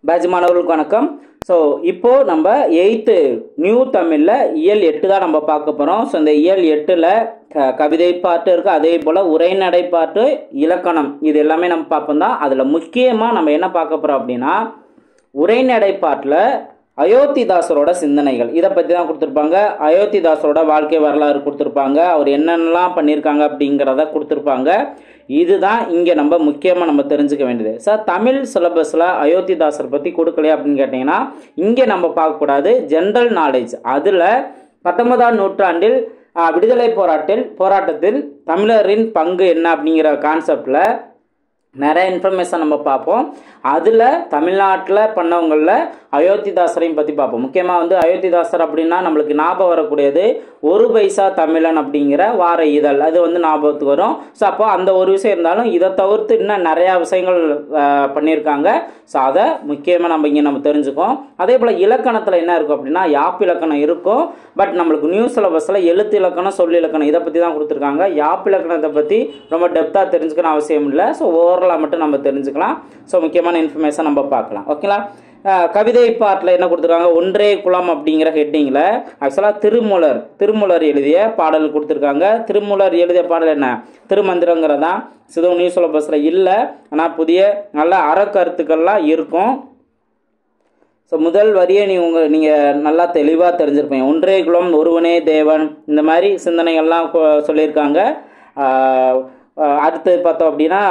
Batch மாணவர்களுக்கு வணக்கம். So இப்போது நம்ம 8th நியூ தமிழில் இயல் 8 தான் நம்ம பார்க்க போகிறோம். ஸோ இந்த இயல் 8ல் கவிதை பாட்டு இருக்குது, அதே போல் உரைநடை பாட்டு, இலக்கணம், இது எல்லாமே நம்ம பார்ப்போம் தான். அதில் முக்கியமாக நம்ம என்ன பார்க்க போகிறோம் அப்படின்னா, உரைநடை பாட்டில் அயோத்திதாசரோட சிந்தனைகள் இதை பற்றி தான் கொடுத்துருப்பாங்க. அயோத்திதாசரோட வாழ்க்கை வரலாறு கொடுத்துருப்பாங்க, அவர் என்னென்னலாம் பண்ணியிருக்காங்க அப்படிங்கிறத கொடுத்துருப்பாங்க. இதுதான் இங்கே நம்ம முக்கியமாக நம்ம தெரிஞ்சுக்க வேண்டியது. சார், தமிழ் சிலபஸில் அயோத்திதாசர் பற்றி கொடுக்கலையா அப்படின்னு கேட்டிங்கன்னா, இங்கே நம்ம பார்க்கக்கூடாது. ஜென்ரல் நாலேஜ் அதில் 19ஆம் நூற்றாண்டில் விடுதலை போராட்டத்தில் தமிழரின் பங்கு என்ன அப்படிங்கிற கான்செப்டில் நிறைய இன்ஃபர்மேஷன் நம்ம பார்ப்போம். அதில் தமிழ்நாட்டில் பண்ணவங்களில் அயோத்திதாசரையும் பற்றி பார்ப்போம். முக்கியமாக அயோத்திதாசர் அப்படின்னா நம்மளுக்கு ஞாபகம் வரக்கூடியது ஒரு பைசா தமிழன் அப்படிங்கிற வார இதழ், அது ஞாபகத்துக்கு வரும். ஸோ அப்போ அந்த ஒரு விஷயம் இருந்தாலும் இதை தவிர்த்து இன்னும் நிறையா விஷயங்கள் பண்ணியிருக்காங்க. ஸோ அதை முக்கியமாக நம்ம தெரிஞ்சுக்கோம். அதே போல் இலக்கணத்தில் என்ன இருக்கும் அப்படின்னா, யாப்பு இலக்கணம் இருக்கும். பட் நம்மளுக்கு நியூ சிலபஸில் எழுத்து இலக்கணம், சொல் இலக்கணம் இதை பற்றி தான் கொடுத்துருக்காங்க. யாப்பு இலக்கணத்தை பற்றி ரொம்ப டெப்த்தாக தெரிஞ்சுக்கணும் அவசியம் இல்லை. ஸோ ஓவரலாக மட்டும் நம்ம தெரிஞ்சுக்கலாம். ஸோ முக்கியமான இன்ஃபர்மேஷன் நம்ம பார்க்கலாம். ஓகேங்களா? கவிதை பாட்டில் என்ன கொடுத்துருக்காங்க, ஒன்றே குலம் அப்படிங்கிற ஹெட்டிங்கில் ஆக்சுவலாக திருமூலர் எழுதிய பாடல் கொடுத்துருக்காங்க. திருமூலர் எழுதிய பாடல் என்ன, திருமந்திரங்கிறதான். சிதோ நியூ சிலபஸில் இல்லை, ஆனால் புதிய நல்ல அறக்கருத்துக்கள்லாம் இருக்கும். ஸோ முதல் வரியை நீங்கள் நல்லா தெளிவாக தெரிஞ்சிருப்பீங்க. ஒன்றே குலம், ஒருவனே தேவன், இந்த மாதிரி சிந்தனைகள்லாம் சொல்லியிருக்காங்க. அடுத்து பார்த்தோம் அப்படின்னா,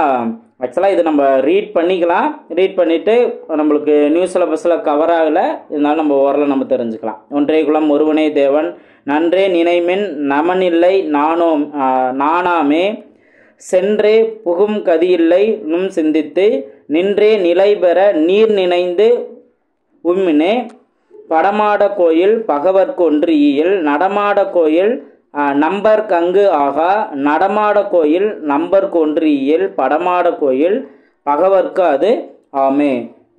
ஆக்சுவலாக இது நம்ம ரீட் பண்ணிக்கலாம். ரீட் பண்ணிவிட்டு நம்மளுக்கு நியூ சிலபஸில் கவர் ஆகலை, இருந்தாலும் நம்ம ஓரளவு நம்ம தெரிஞ்சுக்கலாம். ஒன்றே குலம், ஒருவனே தேவன், நன்றே நினைமின் நமனில்லை நானாமே, சென்றே புகும் கதியில்லை நும் சிந்தித்து, நின்றே நிலை பெற நீர் நினைந்து உம்மினே, படமாட கோயில் பகவர்க்கு ஒன்று ஈயல், நடமாட கோயில் நம்பர் கங்கு ஆகா, நடமாட கோயில் நம்பருக்கு ஒன்று இயல், படமாட கோயில் பகவர்க்கு அது ஆமே.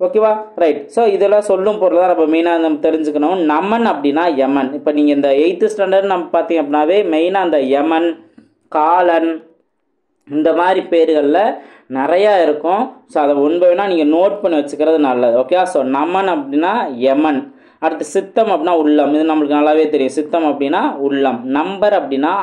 ஓகேவா? ரைட். ஸோ இதெல்லாம் சொல்லும் பொருள் தான் நம்ம மெயினாக நம்ம தெரிஞ்சுக்கணும். நமன் அப்படின்னா யமன். இப்போ நீங்கள் இந்த 8th ஸ்டாண்டர்ட் நம்ம பார்த்தீங்க அப்படின்னாவே மெயினாக அந்த யமன், காலன், இந்த மாதிரி பேர்களில் நிறையா இருக்கும். ஸோ அதை வேணால் நீங்கள் நோட் பண்ணி வச்சுக்கிறது நல்லது. ஓகே? ஸோ நமன் அப்படின்னா யமன். அடுத்து சித்தம் அப்படின்னா உள்ளம், இது நம்மளுக்கு நல்லாவே தெரியும். சித்தம் அப்படின்னா உள்ளம். நம்பர் அப்படின்னா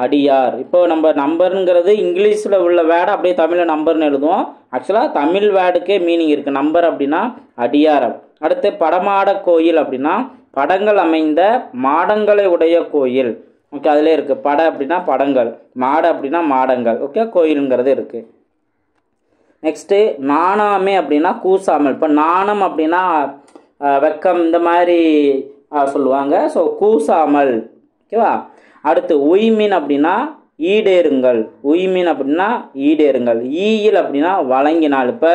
அடியார். இப்போ நம்ம நம்பருங்கிறது இங்கிலீஷில் உள்ள வேர்டை அப்படியே தமிழில் நம்பர்னு எழுதுவோம். ஆக்சுவலாக தமிழ் வேர்டுக்கே மீனிங் இருக்குது. நம்பர் அப்படின்னா அடியார். அடுத்து படமாட கோயில் அப்படின்னா படங்கள் அமைந்த மாடங்களை உடைய கோயில். ஓகே, அதிலே இருக்குது. பட அப்படின்னா படங்கள், மாட அப்படின்னா மாடங்கள். ஓகே, கோயிலுங்கிறது இருக்குது. நெக்ஸ்ட்டு நாணாமே அப்படின்னா கூசாமல். இப்போ நாணம் அப்படின்னா வெக்கம், இந்த மாதிரி சொல்லுவாங்க. ஸோ கூசாமல். ஓகேவா? அடுத்து உய்மீன் அப்படின்னா ஈடேறுங்கள். உய்மீன் அப்படின்னா ஈடேறுங்கள். ஈயில் அப்படின்னா வழங்கினால். இப்போ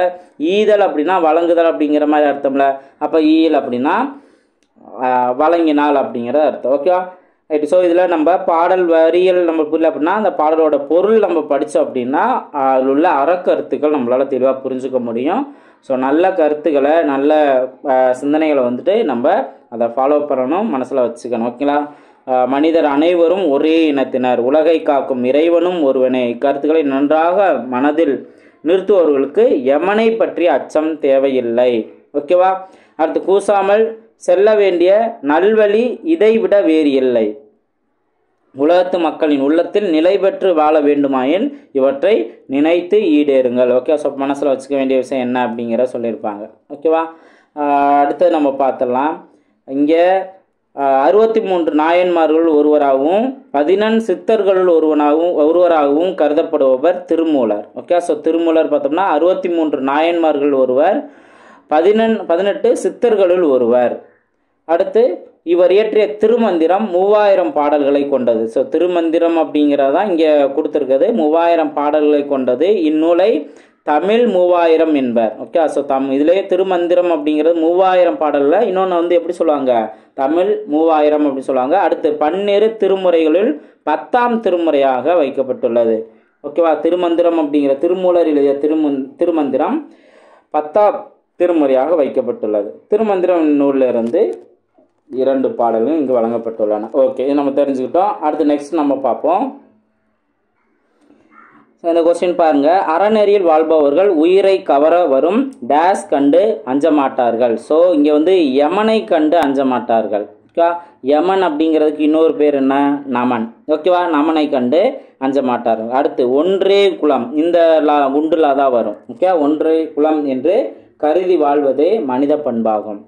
ஈதல் அப்படின்னா வழங்குதல் அப்படிங்கிற மாதிரி அர்த்தம்ல. அப்போ ஈயில் அப்படின்னா வழங்கினால் அப்படிங்கிற அர்த்தம். ஓகேவா? ரைட். ஸோ இதில் நம்ம பாடல் வரிகள் நம்ம புரியல அப்படின்னா, அந்த பாடலோட பொருள் நம்ம படித்தோம் அப்படின்னா அதில் உள்ள அறக்கருத்துக்கள் நம்மளால் தெளிவாக புரிஞ்சுக்க முடியும். ஸோ நல்ல கருத்துக்களை, நல்ல சிந்தனைகளை நம்ம அதை ஃபாலோ பண்ணணும், மனசில் வச்சுக்கணும். ஓகேங்களா? மனிதர் அனைவரும் ஒரே இனத்தினர், உலகை காக்கும் இறைவனும் ஒருவனே. இக்கருத்துக்களை நன்றாக மனதில் நிறுத்துபவர்களுக்கு யமனை பற்றிய அச்சம் தேவையில்லை. ஓகேவா? அடுத்து கூசாமல் செல்ல வேண்டிய நல்வழி இதைவிட வேறு இல்லை. உலகத்து மக்களின் உள்ளத்தில் நிலை பெற்று வாழ வேண்டுமாயின் இவற்றை நினைத்து ஈடேறுங்கள். ஓகே? ஸோ மனசில் வச்சுக்க வேண்டிய விஷயம் என்ன அப்படிங்கிற சொல்லியிருப்பாங்க. ஓகேவா? அடுத்து நம்ம பார்த்துடலாம். இங்கே 63 நாயன்மார்கள் ஒருவராகவும் 14 சித்தர்களுள் ஒருவராகவும் கருதப்படுபவர் திருமூலர். ஓகே? ஸோ திருமூலர் பார்த்தோம்னா 63 நாயன்மார்கள் ஒருவர், 18 சித்தர்களுள் ஒருவர். அடுத்து இவர் இயற்றிய திருமந்திரம் 3000 பாடல்களை கொண்டது. ஸோ திருமந்திரம் அப்படிங்கிறதான் இங்கே கொடுத்துருக்குது. 3000 பாடல்களை கொண்டது. இந்நூலை தமிழ் 3000 என்பர். ஓகே? ஸோ இதுலேயே திருமந்திரம் அப்படிங்கிறது 3000 பாடலில், இன்னொன்று எப்படி சொல்லுவாங்க, தமிழ் 3000 அப்படின்னு சொல்லுவாங்க. அடுத்து 12 திருமுறைகளில் 10ஆம் திருமுறையாக வைக்கப்பட்டுள்ளது. ஓகேவா? திருமந்திரம் அப்படிங்கிற திருமூலர் எழுதிய திருமந்திரம் 10ஆம் திருமுறையாக வைக்கப்பட்டுள்ளது. திருமந்திரம் நூலிலிருந்து 2 பாடல்கள் இங்கு வழங்கப்பட்டுள்ளன. ஓகே, இது நம்ம தெரிஞ்சுக்கிட்டோம். அடுத்து நெக்ஸ்ட் நம்ம பார்ப்போம். இந்த கொஸ்டின் பாருங்க, அறநெறியில் வாழ்பவர்கள் உயிரை கவர வரும் டேஸ் கண்டு அஞ்ச மாட்டார்கள். ஸோ இங்கே வந்து யமனை கண்டு அஞ்ச மாட்டார்கள். ஓகே, யமன் அப்படிங்கிறதுக்கு இன்னொரு பேர் என்ன? நமன். ஓகேவா, நமனை கண்டு அஞ்ச மாட்டார்கள். அடுத்து ஒன்றே குலம், இந்த குண்டுலா தான் வரும். ஓகே, ஒன்றே குலம் என்று கருதி வாழ்வதே மனித பண்பாகும்.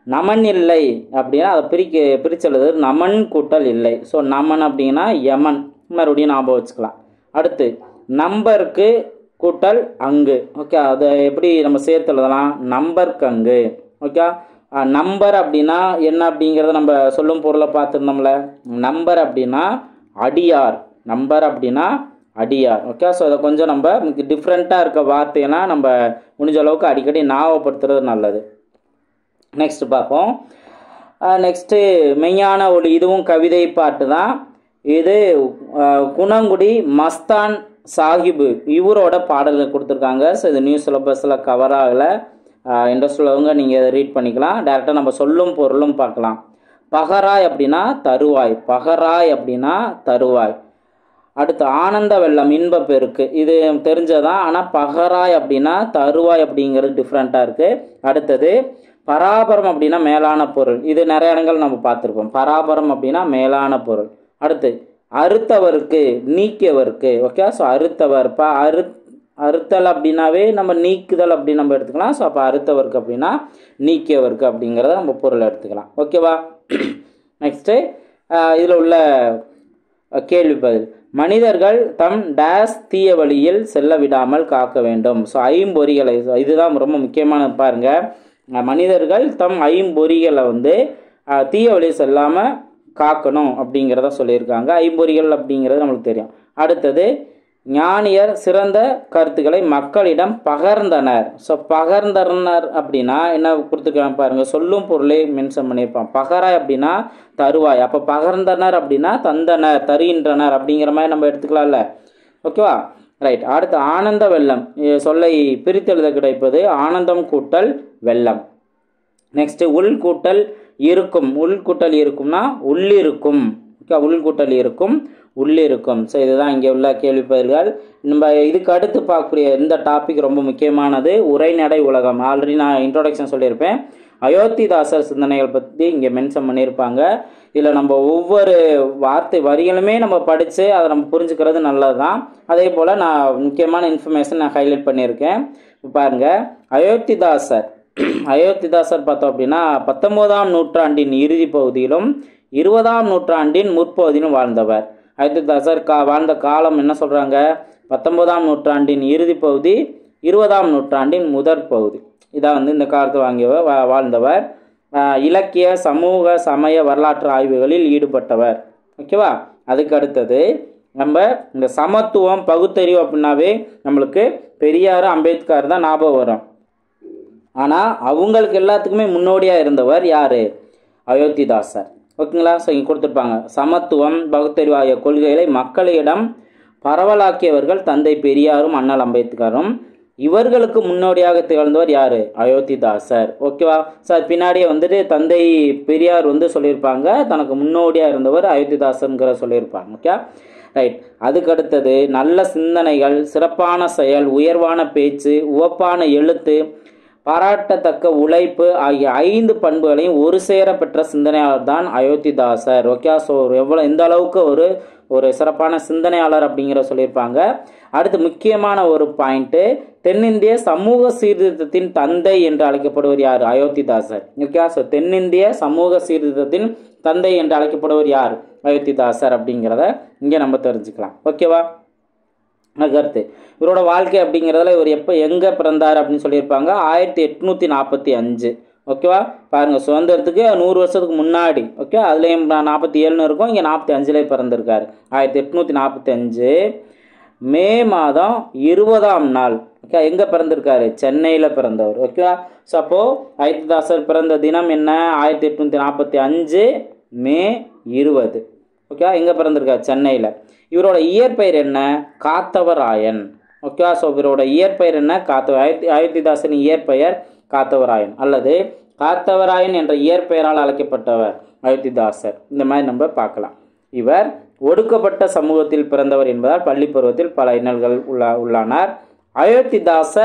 நமன் இல்லை அப்படின்னா அதை பிரிச்செழுது நமன் கூட்டல் இல்லை. ஸோ நமன் அப்படின்னா யமன், மறுபடியும் ஞாபகம் வச்சுக்கலாம். அடுத்து நம்பருக்கு கூட்டல் அங்கு. ஓகே, அதை எப்படி நம்ம சேர்த்து எழுதலாம்? நம்பருக்கு அங்கு. ஓகே, நம்பர் அப்படின்னா என்ன அப்படிங்கிறத நம்ம சொல்லும் பொருளை பார்த்துருந்தோம்ல. நம்பர் அப்படின்னா அடியார், நம்பர் அப்படின்னா அடியார். ஓகே, ஸோ அதை கொஞ்சம் நம்ம டிஃப்ரெண்ட்டாக இருக்க வார்த்தையெல்லாம் நம்ம முடிஞ்ச அளவுக்கு அடிக்கடி ஞாபகப்படுத்துறது நல்லது. நெக்ஸ்ட் பார்ப்போம். நெக்ஸ்ட்டு மெய்ஞான ஒளி, இதுவும் கவிதை பாட்டு தான். இது குணங்குடி மஸ்தான் சாஹிபு இவரோட பாடல்கள் கொடுத்துருக்காங்க. ஸோ இது நியூ சிலபஸில் கவர் ஆகலை. இன்ட்ரெஸ்ட் உள்ளவங்க நீங்கள் இதை ரீட் பண்ணிக்கலாம். டேரெக்டாக நம்ம சொல்லும் பொருளும் பார்க்கலாம். பகராய் அப்படின்னா தருவாய், பகராய் அப்படின்னா தருவாய். அடுத்து ஆனந்த வெள்ளம், இன்ப பெருக்கு, இது தெரிஞ்சதான். ஆனால் பகராய் அப்படின்னா தருவாய் அப்படிங்கிறது டிஃப்ரெண்ட்டாக இருக்குது. அடுத்தது பராபரம் அப்படின்னா மேலான பொருள், இது நிறைய இடங்கள் நம்ம பார்த்துருப்போம். பராபரம் அப்படின்னா மேலான பொருள். அடுத்து அறுத்தவருக்கு நீக்கியவருக்கு. ஓகே, ஸோ அறுத்தவர் அறுத்தல் அப்படின்னாவே நம்ம நீக்குதல் அப்படின்னு நம்ம எடுத்துக்கலாம். ஸோ அப்போ அறுத்தவருக்கு அப்படின்னா நீக்கியவருக்கு அப்படிங்கிறத நம்ம பொருள் எடுத்துக்கலாம். ஓகேவா. நெக்ஸ்ட்டு இதில் உள்ள கேள்வி பதில். மனிதர்கள் தம் டேஸ் தீய வழியில் செல்ல விடாமல் காக்க வேண்டும். ஸோ ஐம்பொறிகளை, இதுதான் ரொம்ப முக்கியமான பாருங்கள். மனிதர்கள் தம் ஐம்பொறிகளை வந்து தீய வழியில் செல்லாமல் காக்கணும் அப்படிங்கிறத சொல்லியிருக்காங்க. ஐம்பொறிகள் அப்படிங்கிறது நம்மளுக்கு தெரியும். அடுத்தது ஞானியர் சிறந்த கருத்துக்களை மக்களிடம் பகர்ந்தனர். ஸோ பகர்ந்தனர் அப்படின்னா என்ன கொடுத்துருக்காங்க பாருங்கள், சொல்லும் பொருளை மென்ஷன் பண்ணியிருப்பான். பகராய் அப்படின்னா தருவாய், அப்போ பகர்ந்தனர் அப்படின்னா தந்தனர், தருகின்றனர் அப்படிங்கிற மாதிரி நம்ம எடுத்துக்கலாம்ல. ஓகேவா, ரைட். அடுத்து ஆனந்த வெள்ளம், சொல்லை பிரித்தெழுத கிடைப்பது ஆனந்தம் கூட்டல் வெள்ளம். நெக்ஸ்ட்டு உள் கூட்டல் இருக்கும், உள் கூட்டல் இருக்கும்னா உள்ளிருக்கும். ஓகே, உள் கூட்டல் இருக்கும் உள்ளிருக்கும். ஸோ இதுதான் இங்கே உள்ள கேள்வி பதில்கள். நம்ம இதுக்கு அடுத்து பார்க்கக்கூடிய இந்த டாபிக் ரொம்ப முக்கியமானது, உரைநடை உலகம். ஆல்ரெடி நான் இன்ட்ரோடக்ஷன் சொல்லியிருப்பேன். அயோத்திதாசர் சிந்தனைகள் பற்றி இங்கே மென்ஷன் பண்ணியிருப்பாங்க. இதில் நம்ம ஒவ்வொரு வார்த்தை வரிகளுமே நம்ம படித்து அதை நம்ம புரிஞ்சுக்கிறது நல்லது தான். அதே போல் நான் முக்கியமான இன்ஃபர்மேஷன் நான் ஹைலைட் பண்ணியிருக்கேன். பாருங்கள், அயோத்திதாசர் பார்த்தோம் அப்படின்னா 19ஆம் நூற்றாண்டின் இறுதி பகுதியிலும் 20ஆம் நூற்றாண்டின் முற்பகுதியிலும் வாழ்ந்தவர். அயோத்திதாசர் வாழ்ந்த காலம் என்ன சொல்கிறாங்க? 19ஆம் நூற்றாண்டின் இறுதி பகுதி, 20ஆம் நூற்றாண்டின் முதற் பகுதி. இதான் வந்து இந்த காலத்தில் வாழ்ந்தவர். இலக்கிய சமூக சமய வரலாற்று ஆய்வுகளில் ஈடுபட்டவர். ஓகேவா. அதுக்கு அடுத்தது நம்ம இந்த சமத்துவம் பகுத்தறிவு அப்படின்னாவே நம்மளுக்கு பெரியார் அம்பேத்கர் தான் ஞாபகம் வரும். ஆனால் அவங்களுக்கு எல்லாத்துக்குமே முன்னோடியாக இருந்தவர் யார்? அயோத்திதாசர். ஓகேங்களா. ஸோ இங்கே கொடுத்துருப்பாங்க, சமத்துவம் பகுத்தறிவு ஆகிய கொள்கைகளை மக்களிடம் பரவலாக்கியவர்கள் தந்தை பெரியாரும் அண்ணல் அம்பேத்கரும். இவர்களுக்கு முன்னோடியாக திகழ்ந்தவர் யார்? அயோத்திதாசர். ஓகேவா. ஸோ அது பின்னாடியே வந்துட்டு தந்தை பெரியார் வந்து சொல்லியிருப்பாங்க, தனக்கு முன்னோடியாக இருந்தவர் அயோத்திதாசருங்கிற சொல்லியிருப்பாங்க. Okay, right. அதுக்கு அடுத்தது நல்ல சிந்தனைகள், சிறப்பான செயல், உயர்வான பேச்சு, உவப்பான எழுத்து, பாராட்டத்தக்க உழைப்பு ஆகிய 5 பண்புகளையும் ஒரு சேர பெற்ற சிந்தனையாளர் தான் அயோத்திதாசர். ஓகே, ஸோ எந்த அளவுக்கு ஒரு சிறப்பான சிந்தனையாளர் அப்படிங்கிற சொல்லியிருப்பாங்க. அடுத்து முக்கியமான ஒரு பாயிண்ட்டு, தென்னிந்திய சமூக சீர்திருத்தத்தின் தந்தை என்று அழைக்கப்படுவர் யார்? அயோத்திதாசர். ஓகே, ஸோ தென்னிந்திய சமூக சீர்திருத்தத்தின் தந்தை என்று அழைக்கப்படுவர் யார்? அயோத்திதாசர் அப்படிங்கிறத இங்கே நம்ம தெரிஞ்சுக்கலாம். ஓகேவா. கருத்து, இவரோட வாழ்க்கை அப்படிங்கிறதுல இவர் எங்கே பிறந்தார் அப்படின்னு சொல்லியிருப்பாங்க, 1845. ஓகேவா. பாருங்கள், சுதந்திரத்துக்கு 100 வருஷத்துக்கு முன்னாடி. ஓகே, அதுலேயும் 47 இருக்கும், இங்கே 45 பிறந்திருக்காரு. 1845 மே மாதம் 20ஆம் நாள். ஓகே, எங்கே பிறந்திருக்காரு? சென்னையில் பிறந்தவர். ஓகேவா. ஸோ அப்போது அயோத்திதாசர் பிறந்த தினம் என்ன? 1845 மே 20. ஓகே, எங்கே பிறந்திருக்காரு? சென்னையில். இவரோட இயற்பெயர் என்ன? காத்தவராயன். ஓகே, ஸோ இவரோட இயற்பெயர் என்ன? அயோத்திதாசரின் இயற்பெயர் காத்தவராயன் அல்லது காத்தவராயன் என்ற இயற்பெயரால் அழைக்கப்பட்டவர் அயோத்திதாசர். இந்த மாதிரி நம்ம பார்க்கலாம். இவர் ஒடுக்கப்பட்ட சமூகத்தில் பிறந்தவர் என்பதால் பள்ளி பருவத்தில் பல இன்னல்கள் உள்ளானார். அயோத்திதாச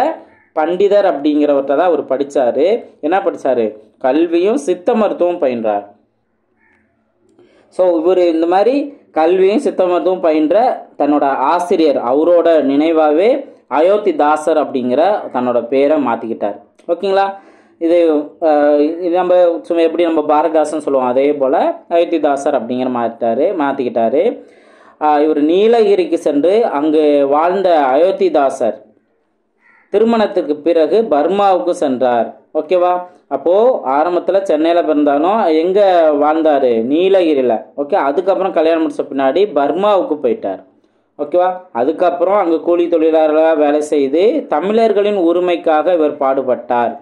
பண்டிதர் அப்படிங்கிறவர்கிட்ட தான் அவர் படித்தார். என்ன படித்தார்? கல்வியும் சித்த மருத்துவம் பயின்றார். ஸோ இவர் இந்த மாதிரி கல்வியும் சித்த மருத்துவம் பயின்ற தன்னோட ஆசிரியர் அவரோட நினைவாகவே அயோத்திதாசர் அப்படிங்கிற தன்னோட பேரை மாற்றிக்கிட்டார். ஓகேங்களா? இது நம்ம சும்மா எப்படி நம்ம பாரதிதாசன் சொல்லுவோம் அதே போல் அயோத்திதாசர் அப்படிங்கிற மாற்றிக்கிட்டாரு. இவர் நீலகிரிக்கு சென்று அங்கு வாழ்ந்த அயோத்திதாசர் திருமணத்துக்கு பிறகு பர்மாவுக்கு சென்றார். ஓகேவா? அப்போது ஆரம்பத்தில் சென்னையில் பிறந்தாலும் எங்கே வாழ்ந்தார்? நீலகிரியில். ஓகே, அதுக்கப்புறம் கல்யாணம் முடிச்ச பின்னாடி பர்மாவுக்கு போயிட்டார். ஓகேவா? அதுக்கப்புறம் அங்கே கூலி தொழிலாளர்களாக வேலை செய்து தமிழர்களின் உரிமைக்காக இவர் பாடுபட்டார்.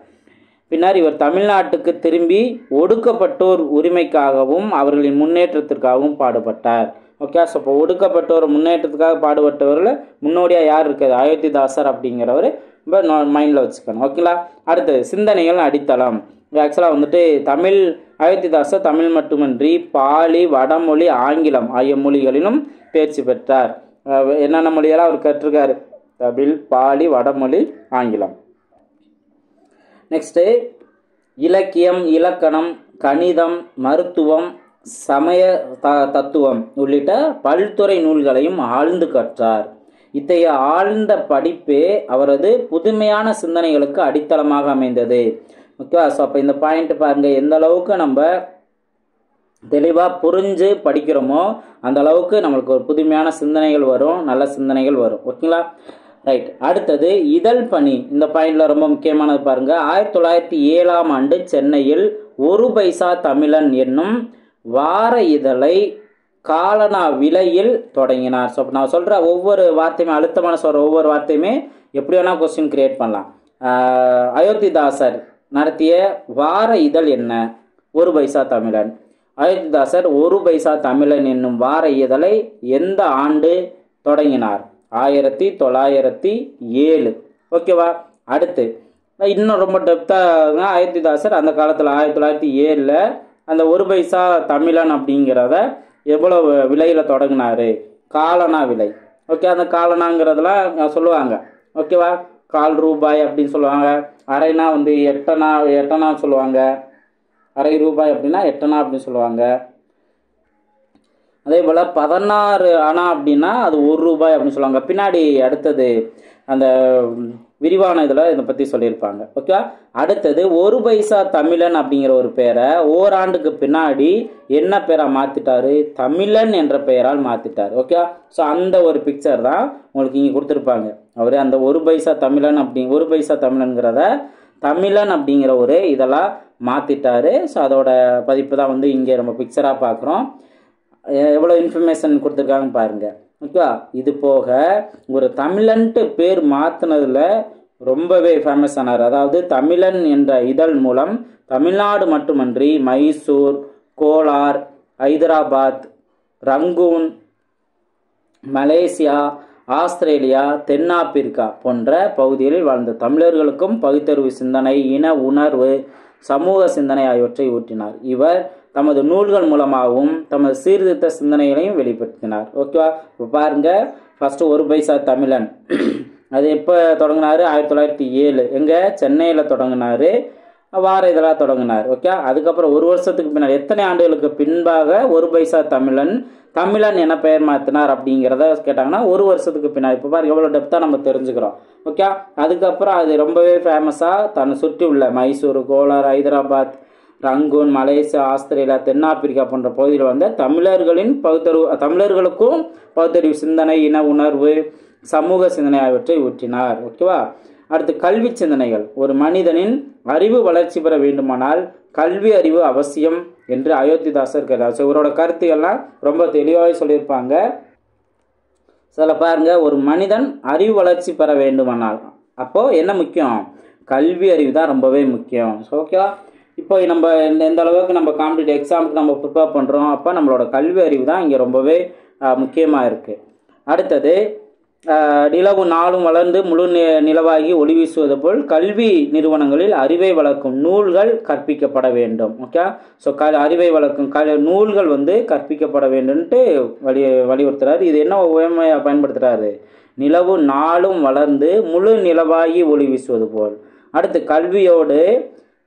பின்னர் இவர் தமிழ்நாட்டுக்கு திரும்பி ஒடுக்கப்பட்டோர் உரிமைக்காகவும் அவர்களின் முன்னேற்றத்திற்காகவும் பாடுபட்டார். ஓகே, ஸோ இப்போ ஒடுக்கப்பட்டோர் முன்னேற்றத்துக்காக பாடுபட்டவர்கள் முன்னோடியாக யார் இருக்குது? அயோத்திதாசர் அப்படிங்கிறவர் ரொம்ப மைண்டில் வச்சுக்கணும். ஓகேங்களா? அடுத்தது சிந்தனைகள் அடித்தளம். ஆக்சுவலாக வந்துட்டு அயோத்திதாசர் தமிழ் மட்டுமின்றி பாலி, வடமொழி, ஆங்கிலம் ஆகிய மொழிகளிலும் தேர்ச்சி பெற்றார். என்னென்ன மொழியெல்லாம் அவர் கற்றுக்காரு? தமிழ், பாலி, வடமொழி, ஆங்கிலம். நெக்ஸ்ட்டு இலக்கியம், இலக்கணம், கணிதம், மருத்துவம், சமய தத்துவம் உள்ளிட்ட பல்துறை நூல்களையும் ஆழ்ந்து கற்றார். இத்தகைய ஆழ்ந்த படிப்பே அவரது புதுமையான சிந்தனைகளுக்கு அடித்தளமாக அமைந்தது. ஓகேவா? ஸோ அப்போ இந்த பாயிண்ட் பாருங்கள், எந்த அளவுக்கு நம்ம தெளிவாக புரிஞ்சு படிக்கிறோமோ அந்த அளவுக்கு நம்மளுக்கு ஒரு புதுமையான சிந்தனைகள் வரும், நல்ல சிந்தனைகள் வரும். ஓகேங்களா? ரைட். அடுத்தது இதழ் பணி. இந்த பாயிண்டில் ரொம்ப முக்கியமானது பாருங்கள். 1907ஆம் ஆண்டு சென்னையில் ஒரு பைசா தமிழன் என்னும் வார இதழை காலனா விலையில் தொடங்கினார். ஸோ நான் சொல்கிற ஒவ்வொரு வார்த்தையுமே அழுத்தமான சொல்கிற ஒவ்வொரு வார்த்தையுமே எப்படி வேணால் கொஸ்டின் கிரியேட் பண்ணலாம். அயோத்திதாசர் நடத்திய வார இதழ் என்ன? ஒரு பைசா தமிழன். அயோத்திதாசர் ஒரு பைசா தமிழன் என்னும் வார இதழை எந்த ஆண்டு தொடங்கினார்? 1907. ஓகேவா? அடுத்து இன்னும் ரொம்ப டெப்த்தாக அயோத்திதாசர் அந்த காலத்தில் 1907 அந்த ஒரு பைசா தமிழன் அப்படிங்கிறத எவ்வளோ விலையில் தொடங்கினார்? காலனா விலை. ஓகே, அந்த காலனாங்கிறதெல்லாம் சொல்லுவாங்க. ஓகேவா? கால் ரூபாய் அப்படின்னு சொல்லுவாங்க. அரைனா வந்து எட்டனா சொல்லுவாங்க. அரை ரூபாய் அப்படின்னா எட்டனா அப்படின்னு சொல்லுவாங்க. அதே போல் 16 அணா அப்படின்னா அது 1 ரூபாய் அப்படின்னு சொல்லுவாங்க. பின்னாடி அடுத்தது அந்த விரிவான இதில் இதை பற்றி சொல்லியிருப்பாங்க. ஓகே, அடுத்தது ஒரு பைசா தமிழன் அப்படிங்கிற ஒரு பேரை ஓராண்டுக்கு பின்னாடி என்ன பேராக மாற்றிட்டாரு? தமிழன் என்ற பெயரால் மாற்றிட்டார். ஓகே, ஸோ அந்த ஒரு பிக்சர் தான் உங்களுக்கு இங்கே கொடுத்துருப்பாங்க. அவர் அந்த ஒரு பைசா தமிழன் ஒரு பைசா தமிழன்கிறத தமிழன் அப்படிங்கிற ஒரு இதெல்லாம் மாற்றிட்டாரு. ஸோ அதோட பதிப்பு தான் வந்து இங்கே நம்ம பிக்சராக பார்க்குறோம். எவ்வளோ இன்ஃபர்மேஷன் கொடுத்துருக்காங்க பாருங்கள். ஓகேவா? இது போக ஒரு தமிழன்ட்டு பேர் மாற்றினதில் ரொம்பவே ஃபேமஸ் ஆனார். அதாவது தமிழன் என்ற இதழ் மூலம் தமிழ்நாடு மட்டுமன்றி Mysore, Kolar, Hyderabad, Rangoon, Malaysia, Australia, தென்னாப்பிரிக்கா போன்ற பகுதிகளில் வாழ்ந்த தமிழர்களுக்கும் பகுத்தறிவு சிந்தனை, இன உணர்வு, சமூக சிந்தனை ஆகியவற்றை ஊற்றினார். இவர் தமது நூல்கள் மூலமாகவும் தமது சீர்திருத்த சிந்தனைகளையும் வெளிப்படுத்தினார். ஓகேவா? இப்போ பாருங்கள், ஃபஸ்ட்டு ஒரு பைசா தமிழன் அது எப்போ தொடங்கினார்? 1907. எங்கே? சென்னையில் தொடங்கினார். வார இதழாக தொடங்கினார். ஓகே, அதுக்கப்புறம் ஒரு வருஷத்துக்கு பின்னாடி எத்தனை ஆண்டுகளுக்கு பின்பாக ஒரு பைசா தமிழன் என்ன பெயர் மாற்றினார் அப்படிங்கிறத கேட்டாங்கன்னா ஒரு வருஷத்துக்கு பின்னாடி. இப்போ பாருங்க எவ்வளோ டெப்த்தாக நம்ம தெரிஞ்சுக்கிறோம். ஓகே, அதுக்கப்புறம் அது ரொம்பவே ஃபேமஸாக தன்னை சுற்றி உள்ள Mysore, Kolar, Hyderabad, Rangoon, Malaysia, Australia, தென்னாப்பிரிக்கா போன்ற பகுதியில் வந்து தமிழர்களுக்கும் பகுத்தறிவு சிந்தனை, இன உணர்வு, சமூக சிந்தனை ஆகியவற்றை ஊற்றினார். ஓகேவா? அடுத்து கல்வி சிந்தனைகள். ஒரு மனிதனின் அறிவு வளர்ச்சி பெற வேண்டுமானால் கல்வி அறிவு அவசியம் என்று அயோத்திதாசர் கேட்டார். ஸோ இவரோட கருத்துக்கள்லாம் ரொம்ப தெளிவாக சொல்லியிருப்பாங்க. சில பாருங்க, ஒரு மனிதன் அறிவு வளர்ச்சி பெற வேண்டுமானால் அப்போது என்ன முக்கியம்? கல்வி அறிவு தான் ரொம்பவே முக்கியம். ஸோ ஓகேவா? இப்போ நம்ம எந்த அளவுக்கு நம்ம காம்படிட்டிவ் எக்ஸாமுக்கு நம்ம ப்ரிப்பேர் பண்ணுறோம், அப்போ நம்மளோட கல்வி அறிவு தான் இங்கே ரொம்பவே முக்கியமாக இருக்குது. அடுத்தது நிலவு நாளும் வளர்ந்து முழு நிலவாகி ஒளி வீசுவது போல் கல்வி நிறுவனங்களில் அறிவை வளர்க்கும் நூல்கள் கற்பிக்கப்பட வேண்டும். ஓகே, ஸோ அறிவை வளர்க்கும் நூல்கள் வந்து கற்பிக்கப்பட வேண்டும்ட்டு வலியுறுத்துறாரு. இது என்ன உவமையாக பயன்படுத்துகிறாரு? நிலவு நாளும் வளர்ந்து முழு நிலவாகி ஒளி வீசுவது போல். அடுத்து கல்வியோடு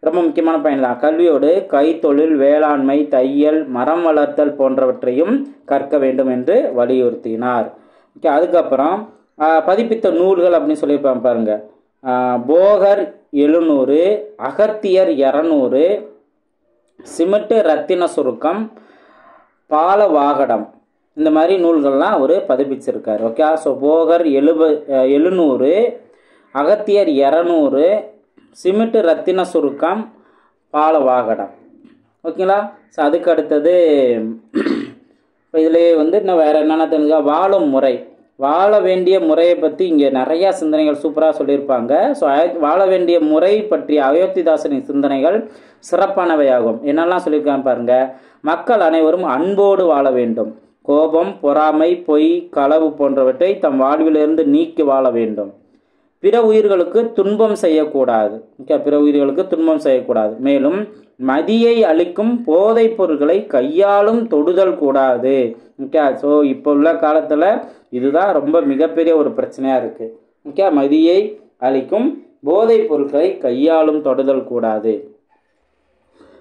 ரொம்ப முக்கியமான பயன் தான். கல்வியோடு கைத்தொழில், வேளாண்மை, தையல், மரம் வளர்த்தல் போன்றவற்றையும் கற்க வேண்டும் என்று வலியுறுத்தினார். ஓகே, அதுக்கப்புறம் பதிப்பித்த நூல்கள் அப்படின்னு சொல்லியிருப்பாங்க பாருங்க. போகர் 700, அகத்தியர் 200, சிமிட்டு ரத்தின சுருக்கம், பாலவாகடம், இந்த மாதிரி நூல்கள்லாம் அவர் பதிப்பிச்சிருக்காரு. ஓகே, ஸோ போகர் 700, அகத்தியர் 200, சிமிட்டு ரத்தின சுருக்கம், பாலவாகடம். ஓகேங்களா? ஸோ அதுக்கு அடுத்தது இப்போ இதிலே வந்து இன்னும் வேறு என்னென்ன தெரிஞ்சுக்க, வாழும் முறை, வாழ வேண்டிய முறையை பற்றி இங்கே நிறையா சிந்தனைகள் சூப்பராக சொல்லியிருப்பாங்க. ஸோ வாழ வேண்டிய முறை பற்றிய அயோத்திதாசனின் சிந்தனைகள் சிறப்பானவையாகும். என்னெல்லாம் சொல்லியிருக்காங்க பாருங்கள். மக்கள் அனைவரும் அன்போடு வாழ வேண்டும். கோபம், பொறாமை, பொய், களவு போன்றவற்றை தம் வாழ்விலிருந்து நீக்கி வாழ வேண்டும். பிற உயிர்களுக்கு துன்பம் செய்யக்கூடாது. ஓகே, பிற உயிர்களுக்கு துன்பம் செய்யக்கூடாது. மேலும் மதியை அளிக்கும் போதைப் பொருட்களை கையாலும் தொடுதல் கூடாது. ஓகே, ஸோ இப்போ உள்ள காலத்தில் இதுதான் ரொம்ப மிகப்பெரிய ஒரு பிரச்சனையாக இருக்குது. ஓகே, மதியை அளிக்கும் போதைப் பொருட்களை கையாலும் தொடுதல் கூடாது.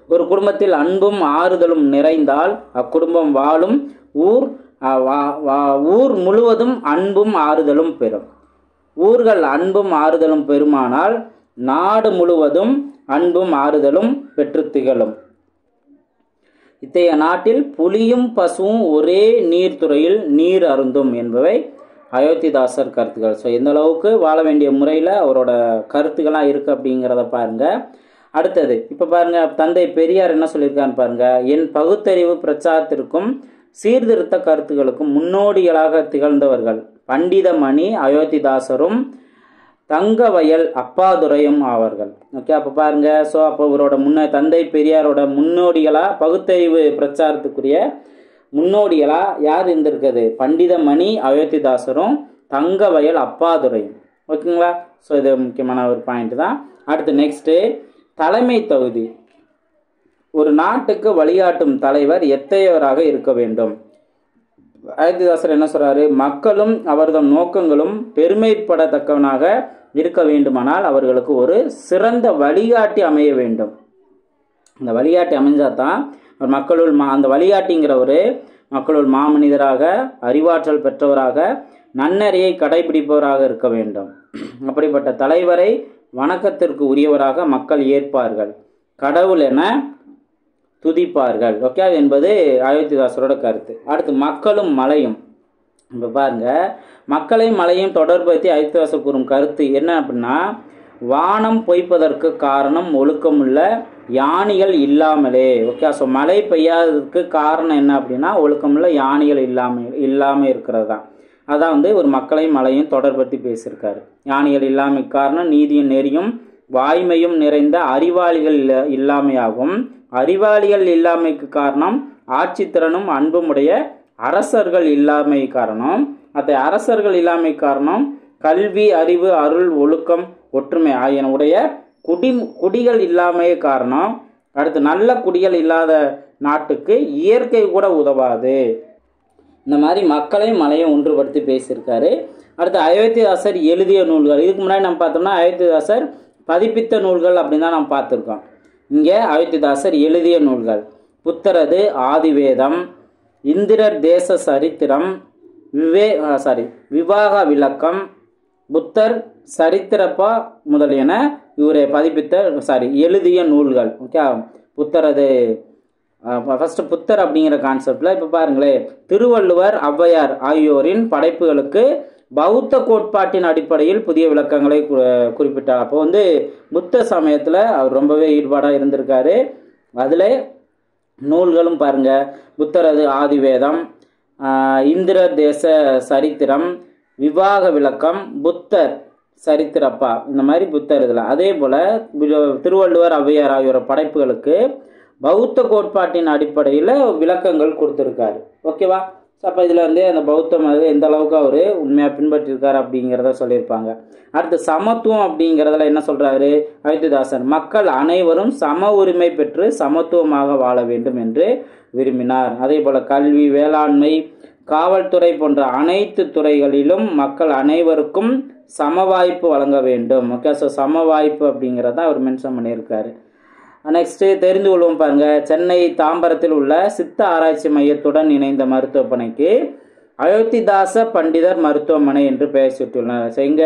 ஒரு குடும்பத்தில் அன்பும் ஆறுதலும் நிறைந்தால் அக்குடும்பம் வாழும் ஊர் முழுவதும் அன்பும் ஆறுதலும் பெறும். ஊர்கள் அன்பும் ஆறுதலும் பெருமானால் நாடு முழுவதும் அன்பும் ஆறுதலும் பெற்று திகழும். இத்தகைய நாட்டில் புலியும் பசுவும் ஒரே நீர்த்துறையில் நீர் அருந்தும் என்பவை அயோத்திதாசர் கருத்துக்கள். ஸோ எந்த அளவுக்கு வாழ வேண்டிய முறையில் அவரோட கருத்துக்கள்லாம் இருக்குது அப்படிங்கிறத பாருங்கள். அடுத்தது இப்போ பாருங்கள், தந்தை பெரியார் என்ன சொல்லியிருக்கான்னு பாருங்கள். என் பகுத்தறிவு பிரச்சாரத்திற்கும் சீர்திருத்த கருத்துக்களுக்கும் முன்னோடிகளாக திகழ்ந்தவர்கள் பண்டிதமணி அயோத்திதாசரும் தங்கவயல் அப்பாதுரையும் ஆவார்கள். ஓகே, அப்போ பாருங்க. ஸோ அப்போ அவரோட தந்தை பெரியாரோட முன்னோடிகளாக பகுத்தறிவு பிரச்சாரத்துக்குரிய முன்னோடிகளாக யார் இருந்திருக்குது? பண்டிதமணி அயோத்திதாசரும் தங்கவயல் அப்பாதுரையும். ஓகேங்களா? ஸோ இது முக்கியமான ஒரு பாயிண்ட் தான். அடுத்து நெக்ஸ்ட்டு தலைமை தகுதி. ஒரு நாட்டுக்கு வழிகாட்டும் தலைவர் எத்தகையவராக இருக்க வேண்டும்? அயோத்திதாசர் என்ன சொல்றாரு? மக்களும் அவர்தம் நோக்கங்களும் பெருமைப்படத்தக்கவனாக இருக்க வேண்டுமானால் அவர்களுக்கு ஒரு சிறந்த வழிகாட்டி அமைய வேண்டும். அந்த வழிகாட்டி அமைஞ்சாதான் மக்களுள் அந்த வழிகாட்டிங்கிறவர் மக்களுள் மாமனிதராக, அறிவாற்றல் பெற்றவராக, நன்னறியை கடைபிடிப்பவராக இருக்க வேண்டும். அப்படிப்பட்ட தலைவரை வணக்கத்திற்கு உரியவராக மக்கள் ஏற்பார்கள், கடவுள் என துதிப்பார்கள். ஓகே, என்பது அயோத்திதாசரோட கருத்து. அடுத்து மக்களும் மலையும். இப்போ பாருங்க, மக்களையும் மலையும் தொடர்படுத்தி அயோத்திதாசர் கூறும் கருத்து என்ன அப்படின்னா, வானம் பொய்ப்பதற்கு காரணம் ஒழுக்கமுள்ள யானைகள் இல்லாமலே. ஓகே, ஸோ மழை பெய்யாததுக்கு காரணம் என்ன அப்படின்னா ஒழுக்கமுள்ள யானைகள் இல்லாமல் இருக்கிறது தான். அதான் வந்து ஒரு மக்களையும் மலையும் தொடர்படுத்தி பேசியிருக்காரு. யானைகள் இல்லாமை காரணம் நீதியும் நெறியும் வாய்மையும் நிறைந்த அறிவாளிகள் இல்லாமையாகும். அறிவாளிகள் இல்லாமைக்கு காரணம் ஆட்சித்திறனும் அன்பும் உடைய அரசர்கள் இல்லாமை காரணம். அந்த அரசர்கள் இல்லாமை காரணம் கல்வி, அறிவு, அருள், ஒழுக்கம், ஒற்றுமை ஆகியன உடைய குடிகள் இல்லாமையே காரணம். அடுத்து நல்ல குடிகள் இல்லாத நாட்டுக்கு இயற்கை கூட உதவாது. இந்த மாதிரி மக்களையும் மலையும் ஒன்றுபடுத்தி பேசியிருக்காரு. அடுத்து அயோத்திதாசர் எழுதிய நூல்கள். இதுக்கு முன்னாடி நம்ம பார்த்தோம்னா அயோத்திதாசர் பதிப்பித்த நூல்கள் அப்படின்னு தான் நம்ம பார்த்துருக்கோம். இங்கே அயோத்திதாசர் எழுதிய நூல்கள்: புத்தரது ஆதிவேதம், இந்திரர் தேச சரித்திரம், விவாக விளக்கம், புத்தர் சரித்திரப்பா முதலியன இவரை பதிப்பித்த எழுதிய நூல்கள். ஓகே, புத்தரது ஃபஸ்ட்டு புத்தர் அப்படிங்கிற கான்செப்டில் இப்போ பாருங்களேன், திருவள்ளுவர், ஔவையார் ஆகியோரின் படைப்புகளுக்கு பௌத்த கோட்பாட்டின் அடிப்படையில் புதிய விளக்கங்களை குறிப்பிட்டார். அப்போ வந்து புத்த சமயத்தில் அவர் ரொம்பவே ஈடுபாடாக இருந்திருக்காரு. அதில் நூல்களும் பாருங்க, புத்தரது ஆதிவேதம், இந்திரர் தேச சரித்திரம், விவாக விளக்கம், புத்தர் சரித்திரப்பா, இந்த மாதிரி புத்தர் இதில். அதே போல் திருவள்ளுவர், ஔவையார் ஆகியோர படைப்புகளுக்கு பௌத்த கோட்பாட்டின் அடிப்படையில் விளக்கங்கள் கொடுத்துருக்காரு. ஓகேவா? ஸோ அப்போ இதில் வந்து அந்த பௌத்த மதத்தை எந்த அளவுக்கு அவர் உண்மையாக பின்பற்றிருக்கார் அப்படிங்கிறத சொல்லியிருப்பாங்க. அடுத்து சமத்துவம் அப்படிங்கிறதுல என்ன சொல்கிறாரு அயோத்திதாசர், மக்கள் அனைவரும் சம உரிமை பெற்று சமத்துவமாக வாழ வேண்டும் என்று விரும்பினார். அதே போல் கல்வி, வேளாண்மை, காவல்துறை போன்ற அனைத்து துறைகளிலும் மக்கள் அனைவருக்கும் சம வாய்ப்பு வழங்க வேண்டும். ஓகே, ஸோ சம வாய்ப்பு அப்படிங்கிறத அவர் மென்ஷன் பண்ணியிருக்காரு. நெக்ஸ்ட்டு தெரிந்து கொள்வோம் பாருங்க. சென்னை தாம்பரத்தில் உள்ள சித்த ஆராய்ச்சி மையத்துடன் இணைந்த மருத்துவமனைக்கு அயோத்திதாச பண்டிதர் மருத்துவமனை என்று பெயர் சூட்டியுள்ளனர். எங்க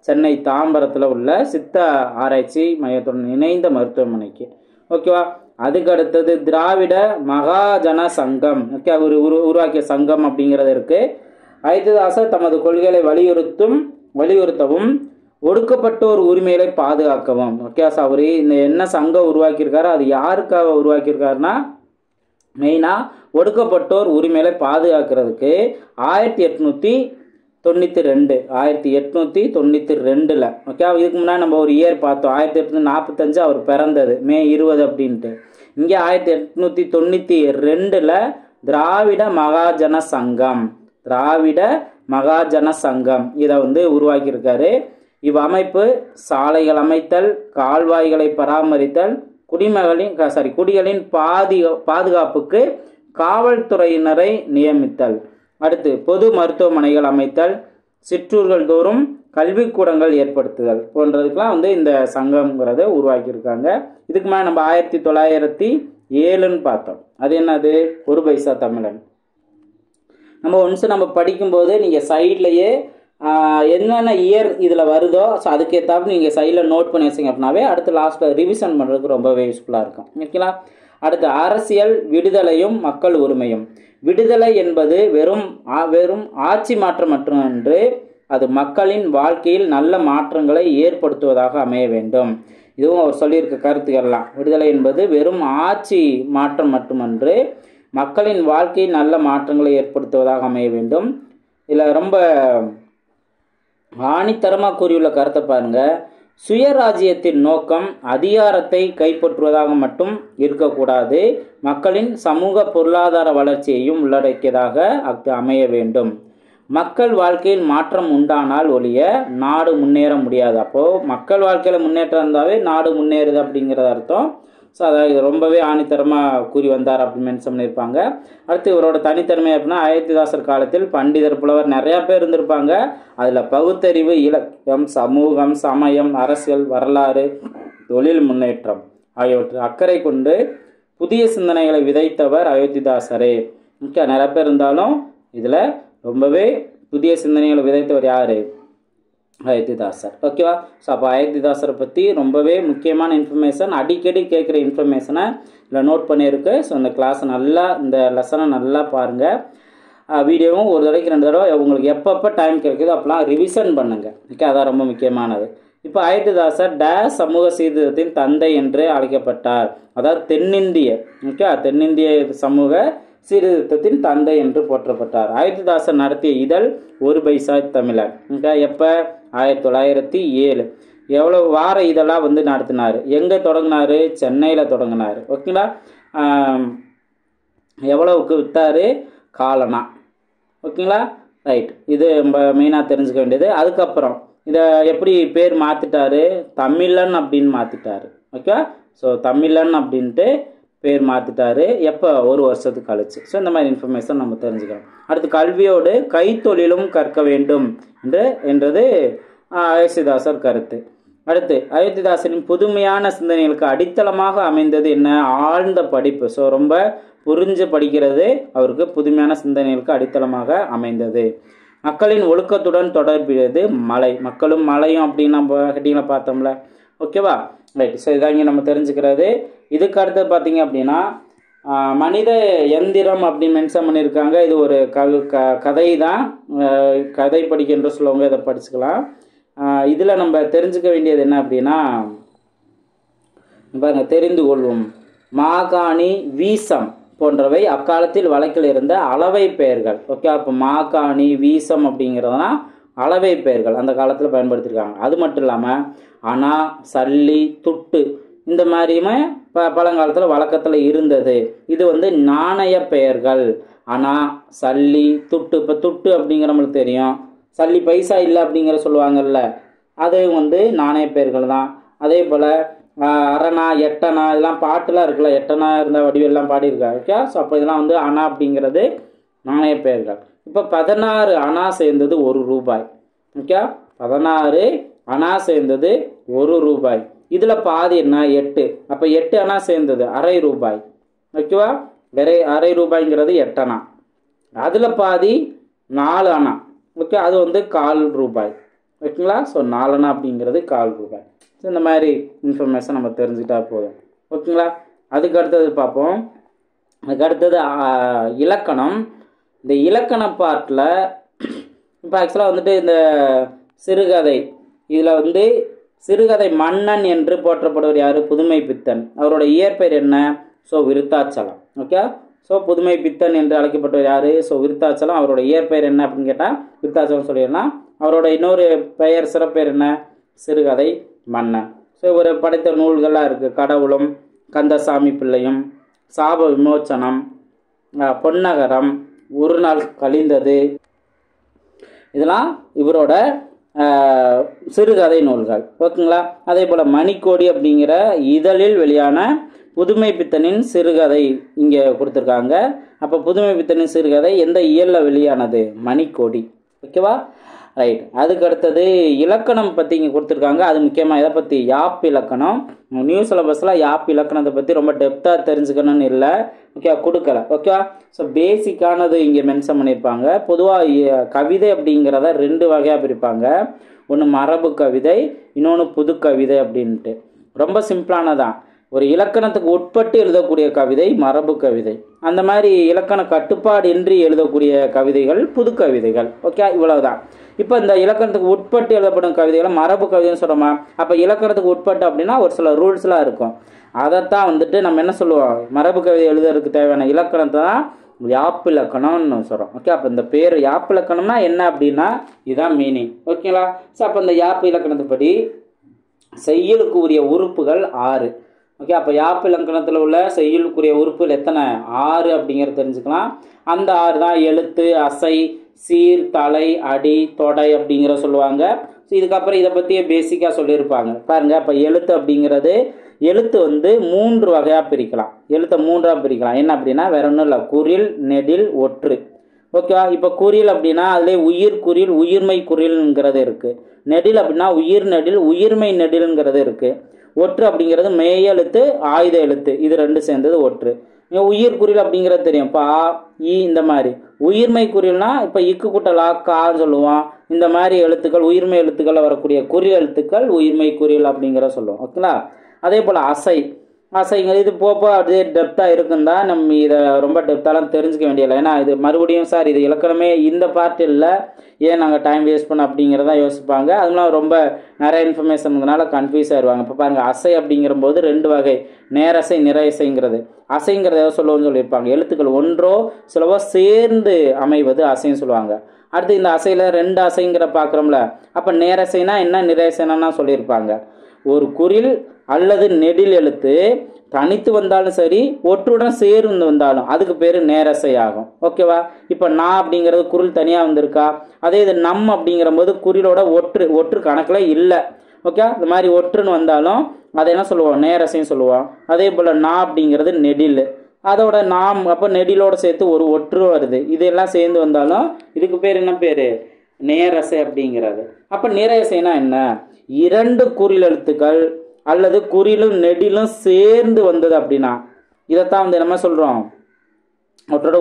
சென்னை தாம்பரத்தில் உள்ள சித்த ஆராய்ச்சி மையத்துடன் இணைந்த மருத்துவமனைக்கு. ஓகேவா. அதுக்கு அடுத்தது திராவிட மகாஜன சங்கம். ஓகே, அவர் உருவாக்கிய சங்கம் அப்படிங்கிறது இருக்கு. அயோத்திதாசர் தமது கொள்கைகளை வலியுறுத்தவும் ஒடுக்கப்பட்டோர் உரிமைகளை பாதுகாக்கவும். ஓகே, ஸோ அவர் இந்த என்ன சங்கம் உருவாக்கியிருக்காரோ அது யாருக்காக உருவாக்கியிருக்காருன்னா மெயினாக ஒடுக்கப்பட்டோர் உரிமைகளை பாதுகாக்கிறதுக்கு 1892 ஓகே. இதுக்கு முன்னாடி நம்ம ஒரு இயர் பார்த்தோம், 1845 அவர் பிறந்தது மே 20 அப்படின்ட்டு. இங்கே 1892 திராவிட மகாஜன சங்கம் இதை வந்து உருவாக்கியிருக்காரு. இவ்வமைப்பு சாலைகள் அமைத்தல், கால்வாய்களை பராமரித்தல், குடிகளின் பாதுகாப்புக்கு காவல்துறையினரை நியமித்தல், அடுத்து பொது மருத்துவமனைகள் அமைத்தல், சிற்றூர்கள் தோறும் கல்விக்கூடங்கள் ஏற்படுத்துதல் போன்றதுக்கெல்லாம் வந்து இந்த சங்கம்ங்கிறத உருவாக்கியிருக்காங்க. இதுக்கு மேலே நம்ம 1907 பார்த்தோம். அது என்னது, ஒரு பைசா தமிழன். நம்ம படிக்கும்போது நீங்கள் சைட்லேயே என்னென்ன இயர் இதில் வருதோ ஸோ அதுக்கேற்றாப்புல நீங்கள் சைடில் நோட் பண்ணி வச்சிங்க அப்படின்னாவே அடுத்து லாஸ்ட்டில் ரிவிஷன் பண்ணுறதுக்கு ரொம்பவே யூஸ்ஃபுல்லாக இருக்கும். ஓகேங்களா. அடுத்து அரசியல் விடுதலையும் மக்கள் உரிமையும். விடுதலை என்பது வெறும் ஆட்சி மாற்றம் மட்டுமன்று, அது மக்களின் வாழ்க்கையில் நல்ல மாற்றங்களை ஏற்படுத்துவதாக அமைய வேண்டும். இதுவும் அவர் சொல்லியிருக்க கருத்துக்கள்லாம். விடுதலை என்பது வெறும் ஆட்சி மாற்றம் மட்டுமன்று, மக்களின் வாழ்க்கையில் நல்ல மாற்றங்களை ஏற்படுத்துவதாக அமைய வேண்டும். இதில் ரொம்ப ஆணித்தரமாக கூறியுள்ள கருத்தை பாருங்க. சுயராஜ்யத்தின் நோக்கம் அதிகாரத்தை கைப்பற்றுவதாக மட்டும் இருக்கக்கூடாது, மக்களின் சமூக பொருளாதார வளர்ச்சியையும் உள்ளடக்கியதாக அமைய வேண்டும். மக்கள் வாழ்க்கையில் மாற்றம் உண்டானால் ஒழிய நாடு முன்னேற முடியாது. அப்போது மக்கள் வாழ்க்கையில் முன்னேற்றம் இருந்தாவே நாடு முன்னேறுது அப்படிங்கிறது அர்த்தம். ஸோ அதை ரொம்பவே ஆணித்தரமாக கூறி வந்தார் அப்படின்னு மென்ஷன் பண்ணியிருப்பாங்க. அடுத்து இவரோட தனித்தன்மை அப்படின்னா அயோத்திதாசர் காலத்தில் பண்டிதர் புலவர் நிறையா பேர் இருந்திருப்பாங்க. அதில் பகுத்தறிவு, இலக்கியம், சமூகம், சமயம், அரசியல், வரலாறு, தொழில் முன்னேற்றம் ஆகியவற்றை அக்கறை கொண்டு புதிய சிந்தனைகளை விதைத்தவர் அயோத்திதாசரே. ஓகே, நிறைய பேர் இருந்தாலும் இதில் ரொம்பவே புதிய சிந்தனைகளை விதைத்தவர் யார், அயோத்திதாசர். ஓகேவா. ஸோ அப்போ அயோத்திதாசரை பற்றி ரொம்பவே முக்கியமான இன்ஃபர்மேஷன், அடிக்கடி கேட்குற இன்ஃபர்மேஷனை இதில் நோட் பண்ணியிருக்கு. ஸோ இந்த கிளாஸை நல்லா, இந்த லெசனை நல்லா பாருங்கள். வீடியோவும் ஒரு தடவைக்கு 2 தடவை உங்களுக்கு எப்பப்போ டைம் கிடைக்குதோ அப்போலாம் ரிவிஷன் பண்ணுங்கள். ஓகே, அதான் ரொம்ப முக்கியமானது. இப்போ அயோத்திதாசர் சமூக சீர்திருத்தத்தின் தந்தை என்று அழைக்கப்பட்டார். அதாவது தென்னிந்திய சமூக சீர்திருத்தத்தின் தந்தை என்று போற்றப்பட்டார். அயோத்திதாசர் நடத்திய இதழ் ஒரு பைசா தமிழன். எப்போ 1907. எவ்வளோ வார இதெல்லாம் வந்து நடத்தினார். எங்கே தொடங்கினார், சென்னையில் தொடங்கினார். ஓகேங்களா. எவ்வளவுக்கு விற்றாரு, காலனா. ஓகேங்களா. ரைட், இது நம்ம மெயினாக தெரிஞ்சுக்க வேண்டியது. அதுக்கப்புறம் இதை எப்படி பேர் மாற்றிட்டாரு, தமிழன் அப்படின்னு மாற்றிட்டாரு. ஓகே, ஸோ தமிழன் அப்படின்ட்டு பேர் மாற்றிட்டாரு. எப்போ, ஒரு வருஷத்துக்கு கழிச்சு. ஸோ இந்த மாதிரி இன்ஃபர்மேஷன் நம்ம தெரிஞ்சுக்கலாம். அடுத்து கல்வியோடு கைத்தொழிலும் கற்க வேண்டும் என்றது அயோத்திதாசர் கருத்து. அடுத்து அயோத்திதாசரின் புதுமையான சிந்தனைகளுக்கு அடித்தளமாக அமைந்தது என்ன, ஆழ்ந்த படிப்பு. ஸோ ரொம்ப புரிஞ்சு படிக்கிறது அவருக்கு புதுமையான சிந்தனைகளுக்கு அடித்தளமாக அமைந்தது. மக்களின் ஒழுக்கத்துடன் தொடர்புடையது மலை. மக்களும் மலையும் அப்படின்னு நம்ம ஹெட்டிங்கில் பார்த்தோம்ல. ஓகேவா. ரைட், ஸோ இதாங்க நம்ம தெரிஞ்சுக்கிறது. இதுக்கு அடுத்து பார்த்தீங்க அப்படின்னா மனித எந்திரம் அப்படின்னு மென்ஷன் பண்ணியிருக்காங்க. இது ஒரு கதை தான், கதை படிக்கின்ற சொல்லுவாங்க, இதை படிச்சுக்கலாம். இதில் நம்ம தெரிஞ்சுக்க வேண்டியது என்ன அப்படின்னா பாருங்க, தெரிந்து கொள்வோம். மாகாணி, வீசம் போன்றவை அக்காலத்தில் வழக்கில் இருந்த அளவை பெயர்கள். ஓகே, அப்போ மாகாணி, வீசம் அப்படிங்கிறதுனா அளவை பெயர்கள் அந்த காலத்தில் பயன்படுத்தியிருக்காங்க. அது மட்டும் இல்லாமல் அணா, சல்லி, துட்டு இந்த மாதிரியுமே பழங்காலத்தில் வழக்கத்தில் இருந்தது. இது வந்து நாணய பெயர்கள். அணா, சல்லி, துட்டு. இப்போ துட்டு அப்படிங்கிற நம்மளுக்கு தெரியும். சல்லி பைசா இல்லை அப்படிங்கிற சொல்லுவாங்கல்ல, அது வந்து நாணய பெயர்கள் தான். அதே போல் அரணா, எட்டனா, இதெல்லாம் பாட்டுலாம் இருக்குல்ல, எட்டனா இருந்த வடிவெல்லாம் பாடியிருக்காரு. ஓகே, ஸோ அப்போ இதெல்லாம் வந்து அணா அப்படிங்கிறது நாணய பெயர்கள். இப்போ 16 அணா சேர்ந்தது 1 ரூபாய். ஓகே, 16 அணா சேர்ந்தது 1 ரூபாய். இதில் பாதி என்ன? 8. அப்போ 8 அணா சேர்ந்தது அரை ரூபாய். ஓகேவா, அரை ரூபாய்ங்கிறது 8 அணா. அதில் பாதி 4 அணா. ஓகே, அது வந்து 1/4 ரூபாய். ஓகேங்களா, ஸோ 4 அணா அப்படிங்கிறது 1/4 ரூபாய். ஸோ இந்த மாதிரி இன்ஃபர்மேஷன் நம்ம தெரிஞ்சுக்கிட்டா போதும். ஓகேங்களா, அதுக்கு அடுத்தது பார்ப்போம். அதுக்கு அடுத்தது இலக்கணம். இந்த இலக்கண பார்ட்டில் இப்போ ஆக்சுவலாக வந்துட்டு இந்த சிறுகதை, இதில் வந்து சிறுகதை மன்னன் என்று போற்றப்படுவர் யார்? புதுமை பித்தன். அவரோட இயற்பெயர் என்ன? ஸோ விருத்தாச்சலம். ஓகே, ஸோ புதுமை பித்தன் என்று அழைக்கப்பட்டவர் யார்? ஸோ விருத்தாச்சலம். அவரோட இயற்பெயர் என்ன அப்படின்னு கேட்டால் விருத்தாச்சலம் சொல்லிடலாம். அவரோட இன்னொரு பெயர், சிறப்பெயர் என்ன? சிறுகதை மன்னன். ஸோ இவர் படைத்த நூல்கள்லாம் இருக்குது. கடவுளும், கந்தசாமி பிள்ளையும், சாப விமோச்சனம், பொன்னகரம், ஒரு நாள் கழிந்தது, இதெல்லாம் இவரோட சிறுகதை நூல்கள். ஓகேங்களா, அதே போல் மணிக்கோடி அப்படிங்கிற இதழில் வெளியான புதுமை பித்தனின் சிறுகதை இங்கே கொடுத்துருக்காங்க. அப்போ புதுமை பித்தனின் சிறுகதை எந்த இயலில் வெளியானது? மணிக்கோடி. ஓகேவா, ரைட். அதுக்கு அடுத்தது இலக்கணம் பற்றி இங்கே கொடுத்துருக்காங்க. அது முக்கியமாக இதை பற்றி யாப் இலக்கணம். நியூ சிலபஸில் யாப் இலக்கணத்தை பற்றி ரொம்ப டெப்த்தாக தெரிஞ்சுக்கணும்னு இல்லை. ஓகே, கொடுக்கல. ஓகேவா, ஸோ பேசிக்கானது இங்கே மென்ஷன் பண்ணியிருப்பாங்க. பொதுவாக கவிதை அப்படிங்கிறத 2 வகையாக பிரிப்பாங்க. ஒன்று மரபு கவிதை, இன்னொன்று புது கவிதை அப்படின்ட்டு. ரொம்ப சிம்பிளானதான். ஒரு இலக்கணத்துக்கு உட்பட்டு எழுதக்கூடிய கவிதை மரபு கவிதை. அந்த மாதிரி இலக்கண கட்டுப்பாடு இன்றி எழுதக்கூடிய கவிதைகள் புது கவிதைகள். ஓகே, இவ்வளவுதான். இப்போ இந்த இலக்கணத்துக்கு உட்பட்டு எழுதப்படும் கவிதைகளை மரபு கவிதைன்னு சொல்கிறோமா? அப்போ இலக்கணத்துக்கு உட்பட்டு அப்படின்னா ஒரு சில ரூல்ஸ்லாம் இருக்கும். அதைத்தான் வந்துட்டு நம்ம என்ன சொல்லுவோம்? மரபு கவிதை எழுதுறதுக்கு தேவையான இலக்கணத்தை தான் யாப்பு இலக்கணம்னு சொல்கிறோம். ஓகே, அப்போ இந்த பேர் யாப்பு இலக்கணம்னா என்ன அப்படின்னா இதுதான் மீனிங். ஓகேங்களா, ஸோ அப்போ இந்த யாப்பு இலக்கணத்துப்படி செய்யுளுக்கு உரிய உறுப்புகள் 6. ஓகே, அப்போ யாப்பு இலக்கணத்தில் உள்ள செய்யுளுக்குரிய உறுப்புகள் எத்தனை? 6 அப்படிங்கிறத தெரிஞ்சுக்கலாம். அந்த 6 தான் எழுத்து, அசை, சீர், தலை, அடி, தொடை அப்படிங்கிற சொல்லுவாங்க. ஸோ இதுக்கப்புறம் இதை பற்றியே பேசிக்காக சொல்லியிருப்பாங்க பாருங்கள். இப்போ எழுத்து அப்படிங்கிறது, எழுத்து வந்து 3 வகையாக பிரிக்கலாம். எழுத்தை 3ஆக பிரிக்கலாம். என்ன அப்படின்னா வேற ஒன்றும் இல்லை, குறில், நெடில், ஒற்று. ஓகேவா, இப்போ குறில் அப்படின்னா அதுலேயே உயிர் குறில், உயிர்மை குறில்ங்கிறது இருக்குது. நெடில் அப்படின்னா உயிர் நெடில், உயிர்மை நெடில்ங்கிறது இருக்குது. ஒற்று அப்படிங்கிறது மெய்யெழுத்து, ஆயுத எழுத்து, இது 2 சேர்ந்தது ஒற்று. உயிர் குறில் அப்படிங்கிறது தெரியும், பா, ஈ, இந்த மாதிரி. உயிர்மை குறில்னா இப்போ இக்கு கூட்டலா கான்னு சொல்லுவோம். இந்த மாதிரி எழுத்துக்கள், உயிர்மை எழுத்துக்களில் வரக்கூடிய குறில் எழுத்துக்கள் உயிர்மை குறில் அப்படிங்கிற சொல்லுவோம். ஓகேங்களா, அதே போல் அசைங்கிறது இது போப்போ அப்படியே டெப்த்தாக இருக்குன்னு தான் நம்ம இதை ரொம்ப டெப்த்தாலாம் தெரிஞ்சுக்க வேண்டியதில்லை. ஏன்னா இது மறுபடியும் சார் இது இலக்கணமே இந்த பார்ட் இல்லை, ஏன் நாங்கள் டைம் வேஸ்ட் பண்ண அப்படிங்கிறதான் யோசிப்பாங்க. அதனால ரொம்ப நிறைய இன்ஃபர்மேஷனுங்கனால கன்ஃபியூஸ் ஆயிடுவாங்க. இப்போ பாருங்கள், அசை அப்படிங்கிறபோது 2 வகை, நேரசை, நிறையசைங்கிறது. அசைங்கிறத எதோ சொல்லுவோம்னு சொல்லியிருப்பாங்க. எழுத்துக்கள் ஒன்றோ சிலவோ சேர்ந்து அமைவது அசைன்னு சொல்லுவாங்க. அடுத்து இந்த அசையில் 2 அசைங்கிற பார்க்குறோம்ல, அப்போ நேரசைனா என்ன, நிறையசைனா சொல்லியிருப்பாங்க. ஒரு குறில் அல்லது நெடில் எழுத்து தனித்து வந்தாலும் சரி, ஒற்றுடன் சேர்ந்து வந்தாலும் அதுக்கு பேர் நேரசை ஆகும். ஓகேவா, இப்போ நான் அப்படிங்கிறது குரில் தனியாக வந்திருக்கா. அதே இது நம் அப்படிங்கிற போது குறிலோட ஒற்று கணக்கில் இல்லை. ஓகே, இந்த மாதிரி ஒற்றுன்னு வந்தாலும் அதை என்ன சொல்லுவோம்? நேரசைன்னு சொல்லுவோம். அதே போல் நான் அப்படிங்கிறது நெடில், அதோட நாம் அப்போ நெடிலோட சேர்த்து ஒரு ஒற்று வருது. இதெல்லாம் சேர்ந்து வந்தாலும் இதுக்கு பேர் என்ன பேர்? நேரசை அப்படிங்கிறது. அப்போ நேரசைனா என்ன? 2 குறில் எழுத்துக்கள் அல்லது குறிலும் நெடிலும் சேர்ந்து வந்தது அப்படின்னா இதைத்தான் வந்து நம்ம சொல்கிறோம்,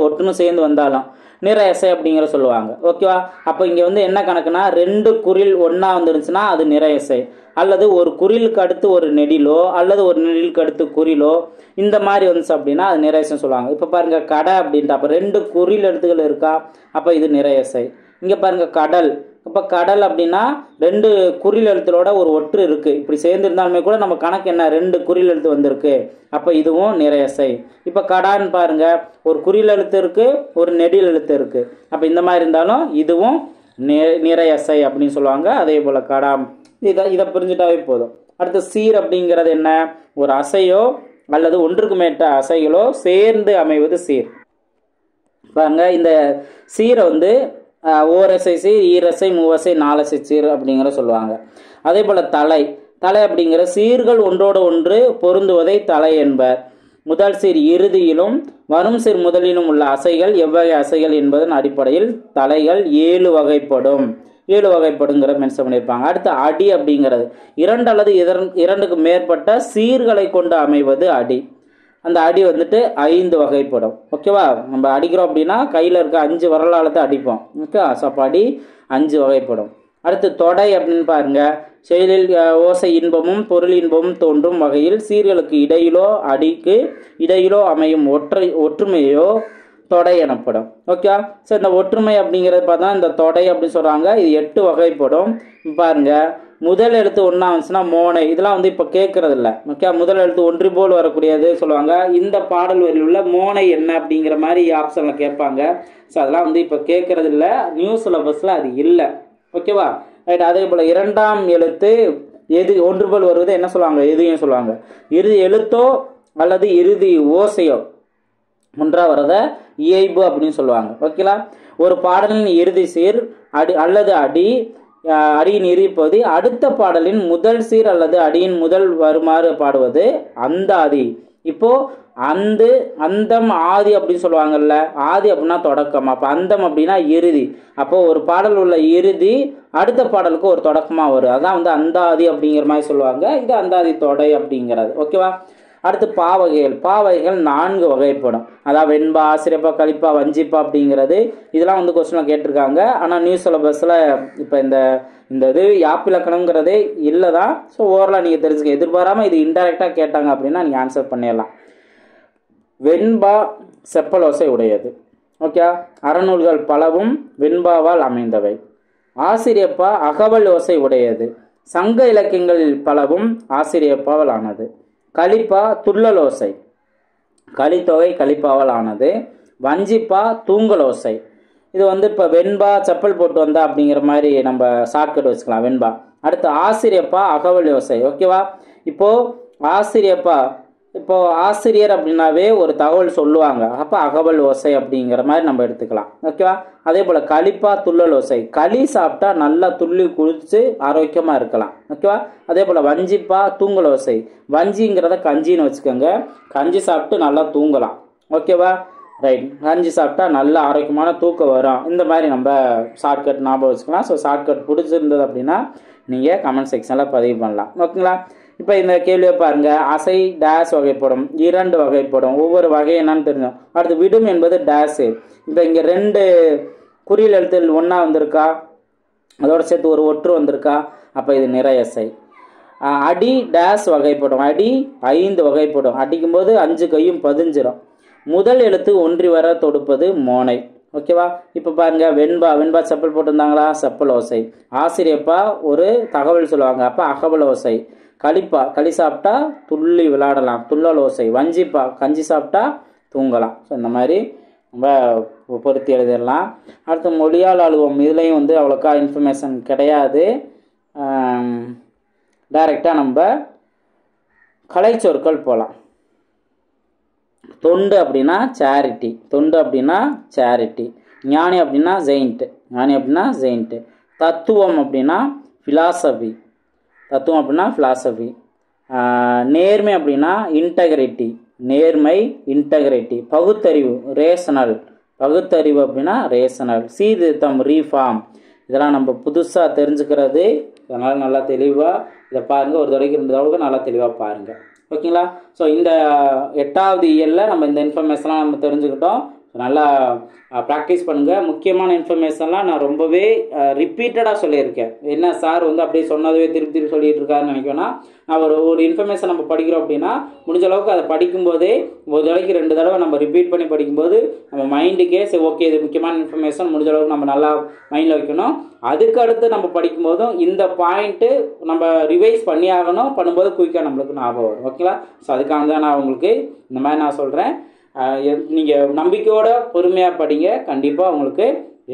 ஒற்றுன்னு சேர்ந்து வந்தாலும் நிறையசை அப்படிங்கிற சொல்லுவாங்க. ஓகேவா, அப்போ இங்கே வந்து என்ன கணக்குனா 2 குறில் ஒன்றா வந்துருந்துச்சுன்னா அது நிறையசை. அல்லது ஒரு குறிலுக்கு அடுத்து ஒரு நெடிலோ அல்லது ஒரு நெடிலுக்கு அடுத்து குறிலோ இந்த மாதிரி வந்துச்சு அப்படின்னா அது நிறையசைன்னு சொல்லுவாங்க. இப்போ பாருங்கள், கடை அப்படின்ட்டு அப்போ 2 குறில் எழுத்துக்கள் இருக்கா, அப்போ இது நிறையசை. இங்கே பாருங்கள், கடல். இப்போ கடல் அப்படின்னா 2 குறில் எழுத்துலோட ஒரு ஒற்று இருக்குது. இப்படி சேர்ந்துருந்தாலுமே கூட நம்ம கணக்கு என்ன, 2 குறில் எழுத்து வந்திருக்கு, அப்போ இதுவும் நிறையசை. இப்போ கடான்னு பாருங்கள், ஒரு குறில் எழுத்து இருக்குது, ஒரு நெடில் எழுத்து இருக்குது. அப்போ இந்த மாதிரி இருந்தாலும் இதுவும் நிறையசை அப்படின்னு சொல்லுவாங்க. அதே போல் கடாம், இதை புரிஞ்சுட்டாவே போதும். அடுத்து சீர் அப்படிங்கிறது என்ன? ஒரு அசையோ அல்லது ஒன்றுக்கு மேற்பட்ட அசைகளோ சேர்ந்து அமைவது சீர். பாருங்க, இந்த சீரை வந்து ஓரசை சீர், ஈரசை, மூவசை, நாலசை சீர் அப்படிங்கிற சொல்லுவாங்க. அதே போல் தலை அப்படிங்கிற சீர்கள் ஒன்றோடு ஒன்று பொருந்துவதை தலை என்பர். முதல் சீர் இறுதியிலும் வரும் சீர் முதலிலும் உள்ள அசைகள் எவ்வகை அசைகள் என்பதன் அடிப்படையில் தலைகள் 7 வகைப்படும். 7 வகைப்படுங்கிற மென்ஷன் பண்ணியிருப்பாங்க. அடுத்து அடி அப்படிங்கிறது 2 அல்லது 2க்கு மேற்பட்ட சீர்களை கொண்டு அமைவது அடி. அந்த அடி வந்துட்டு 5 வகைப்படும். ஓகேவா? நம்ம அடிக்கிறோம் அப்படின்னா கையில் இருக்க 5 விரலாலத்தை அடிப்போம். ஓகே, ஸோ அப்போ அடி 5 வகைப்படும். அடுத்து தொடை அப்படின்னு பாருங்க, செயலில் ஓசை இன்பமும் பொருள் இன்பமும் தோன்றும் வகையில் சீர்களுக்கு இடையிலோ அடிக்கு இடையிலோ அமையும் ஒற்றுமையோ தொடை எனப்படும். ஓகே, ஸோ இந்த ஒற்றுமை அப்படிங்கிறது பார்த்தா இந்த தொடை அப்படின்னு சொல்கிறாங்க. இது 8 வகைப்படும். பாருங்க, முதல் எழுத்து ஒன்றா வந்துச்சுன்னா மோனை, இதெல்லாம் வந்து இப்போ கேட்கறது இல்லை. ஓகே, முதல் எழுத்து ஒன்று போல் வரக்கூடியது சொல்லுவாங்க. இந்த பாடல் வரியில் உள்ள மோனை என்ன அப்படிங்கிற மாதிரி ஆப்ஷனில் கேட்பாங்க. ஸோ அதெல்லாம் வந்து இப்போ கேட்கறது இல்லை, நியூ சிலபஸில் அது இல்லை. ஓகேவா? ரைட். அதே போல் 2ஆம் எழுத்து எது ஒன்று போல் வருவது என்ன சொல்லுவாங்க? எதுன்னு சொல்லுவாங்க. இறுதி எழுத்தோ அல்லது இறுதி ஓசையோ ஒன்றா வரத இயைபு அப்படின்னு சொல்லுவாங்க. ஓகேலா? ஒரு பாடலின் இறுதி சீர் அல்லது அடியின் இறுதி பகுதி அடுத்த பாடலின் முதல் சீர் அல்லது அடியின் முதல் வருமாறு பாடுவது அந்தாதி. இப்போ அந்தம் ஆதி அப்படின்னு சொல்லுவாங்கல்ல. ஆதி அப்படின்னா தொடக்கம், அப்போ அந்தம் அப்படின்னா இறுதி. அப்போ ஒரு பாடல் உள்ள இறுதி அடுத்த பாடலுக்கு ஒரு தொடக்கமாக வரும், அதான் வந்து அந்தாதி அப்படிங்கிற மாதிரி சொல்லுவாங்க. இது அந்தாதி தொடை அப்படிங்கிறது. ஓகேவா? அடுத்து பாவகைகள் 4 வகைப்படும். அதாவது வெண்பா, ஆசிரியப்பா, கலிப்பா, வஞ்சிப்பா அப்படிங்கிறது இதெல்லாம் வந்து கொஸ்டினில் கேட்டிருக்காங்க. ஆனால் நியூ சிலபஸில் இப்போ இந்த இது யாப்பிலக்கணங்கிறதே இல்லை தான். ஸோ ஓவரலாக நீங்கள் தெரிஞ்சுக்க, எதிர்பாராமல் இது இன்டெரக்டாக கேட்டாங்க அப்படின்னா நீங்கள் ஆன்சர் பண்ணிடலாம். வெண்பா செப்பலோசை உடையது. ஓகே, அறநூல்கள் பலவும் வெண்பாவால் அமைந்தவை. ஆசிரியப்பா அகவல் ஓசை உடையது. சங்க இலக்கியங்களில் பலவும் ஆசிரியப்பாவால் ஆனது. கலிப்பா துள்ளலோசை, கலித்தொகை கலிப்பாவால் ஆனது. வஞ்சிப்பா தூங்கலோசை. இது வந்து இப்போ வெண்பா செப்பல் போட்டு வந்தா அப்படிங்கிற மாதிரி நம்ம ஷார்ட்கட் வச்சுக்கலாம், வெண்பா. அடுத்து ஆசிரியப்பா அகவல் ஓசை. ஓகேவா? இப்போ ஆசிரியர் அப்படின்னாவே ஒரு தகவல் சொல்லுவாங்க, அப்போ அகவல் ஓசை அப்படிங்கிற மாதிரி நம்ம எடுத்துக்கலாம். ஓகேவா? அதே போல் கலிப்பா துள்ளல் ஓசை, களி சாப்பிட்டா நல்லா துள்ளி குளிச்சு ஆரோக்கியமாக இருக்கலாம். ஓகேவா? அதே போல் வஞ்சிப்பா தூங்கல் ஓசை, வஞ்சிங்கிறத கஞ்சின்னு வச்சுக்கோங்க, கஞ்சி சாப்பிட்டு நல்லா தூங்கலாம். ஓகேவா? ரைட். கஞ்சி சாப்பிட்டா நல்ல ஆரோக்கியமான தூக்கம் வரும். இந்த மாதிரி நம்ம ஷார்ட்கட் ஞாபகம் வச்சுக்கலாம். ஸோ ஷார்ட்கட் பிடிச்சிருந்தது அப்படின்னா நீங்கள் கமெண்ட் செக்ஷனில் பதிவு பண்ணலாம். ஓகேங்களா? இப்போ இந்த கேள்வியை பாருங்க, அசை டேஷ் வகைப்படும், 2 வகைப்படும். ஒவ்வொரு வகை என்னன்னு தெரியும். அடுத்து விடும் என்பது டேஷு. இப்போ இங்கே 2 குறியில் எழுத்துகள் ஒன்றா வந்திருக்கா, அதோட சேர்த்து ஒரு ஒற்று வந்திருக்கா, அப்போ இது நிறையசை. அடி டேஷ் வகைப்படும், அடி 5 வகைப்படும். அடிக்கும்போது 5 கையும் பதிஞ்சிடும். முதல் எழுத்து ஒன்றி வர தொடுப்பது மோனை. ஓகேவா? இப்போ பாருங்க, வெண்பா செப்பல் போட்டிருந்தாங்களா, செப்பல் ஓசை. ஆசிரியப்பா ஒரு தகவல் சொல்லுவாங்க, அப்போ அகவல் ஓசை. கலிப்பா களி சாப்பிட்டா துள்ளி விளையாடலாம், துள்ளல் ஓசை. வஞ்சிப்பா கஞ்சி சாப்பிட்டா தூங்கலாம். ஸோ இந்த மாதிரி நம்ம பொருத்தி எழுதிடலாம். அடுத்து மொழியால் அலுவம், இதுலேயும் வந்து அவ்வளோக்கா இன்ஃபர்மேஷன் கிடையாது. டைரெக்டாக நம்ம கலைச்சொற்கள் போகலாம். தொண்டு அப்படின்னா சேரிட்டி, தொண்டு அப்படின்னா சேரிட்டி. ஞானி அப்படின்னா ஜெயிண்ட்டு. தத்துவம் அப்படின்னா ஃபிலாசபி, நேர்மை அப்படின்னா இன்டெகிரிட்டி, பகுத்தறிவு பகுத்தறிவு அப்படின்னா ரேஷனல். சீர்திருத்தம் ரீஃபார்ம். இதெல்லாம் நம்ம புதுசாக தெரிஞ்சுக்கிறது. அதனால் நல்லா தெளிவாக இதை பாருங்கள், ஒரு தடவைக்கு 2 தடவை நல்லா தெளிவாக பாருங்கள். ஓகேங்களா? ஸோ இந்த 8வது இயரில் நம்ம இந்த இன்ஃபர்மேஷன்லாம் நம்ம தெரிஞ்சுக்கிட்டோம். நல்லா ப்ராக்டிஸ் பண்ணுங்கள். முக்கியமான இன்ஃபர்மேஷன்லாம் நான் ரொம்பவே ரிப்பீட்டடாக சொல்லியிருக்கேன். என்ன சார் வந்து அப்படியே சொன்னதே திருப்பி சொல்லிட்டு இருக்காருன்னு நினைக்கணும்னா, நான் ஒரு இன்ஃபர்மேஷன் நம்ம படிக்கிறோம் அப்படின்னா முடிஞ்ச அளவுக்கு அதை படிக்கும்போதே ஒரு தடவைக்கு 2 தடவை நம்ம ரிப்பீட் பண்ணி படிக்கும்போது நம்ம மைண்டுக்கே சரி ஓகே இது முக்கியமான இன்ஃபர்மேஷன் முடிஞ்ச அளவுக்கு நம்ம நல்லா மைண்டில் வைக்கணும். அதுக்கு அடுத்து நம்ம படிக்கும்போதும் இந்த பாயிண்ட்டு நம்ம ரிவைஸ் பண்ணி ஆகணும். பண்ணும்போது குயிக்காக நம்மளுக்கு ஞாபகம் வரும். ஓகேங்களா? ஸோ அதுக்காக தான் நான் உங்களுக்கு இந்த மாதிரி நான் சொல்கிறேன். நீங்கள் நம்பிக்கையோட பொறுமையாக படிங்க, கண்டிப்பாக உங்களுக்கு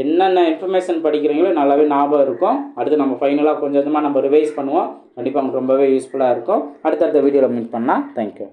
என்னென்ன இன்ஃபர்மேஷன் படிக்கிறீங்களோ நல்லாவே ஞாபகம் இருக்கும். அடுத்து நம்ம ஃபைனலாக கொஞ்சமாக நம்ம ரிவைஸ் பண்ணுவோம். கண்டிப்பாக உங்களுக்கு ரொம்பவே யூஸ்ஃபுல்லாக இருக்கும். அடுத்தடுத்த வீடியோவில் மீட் பண்ணலாம். தேங்க்யூ.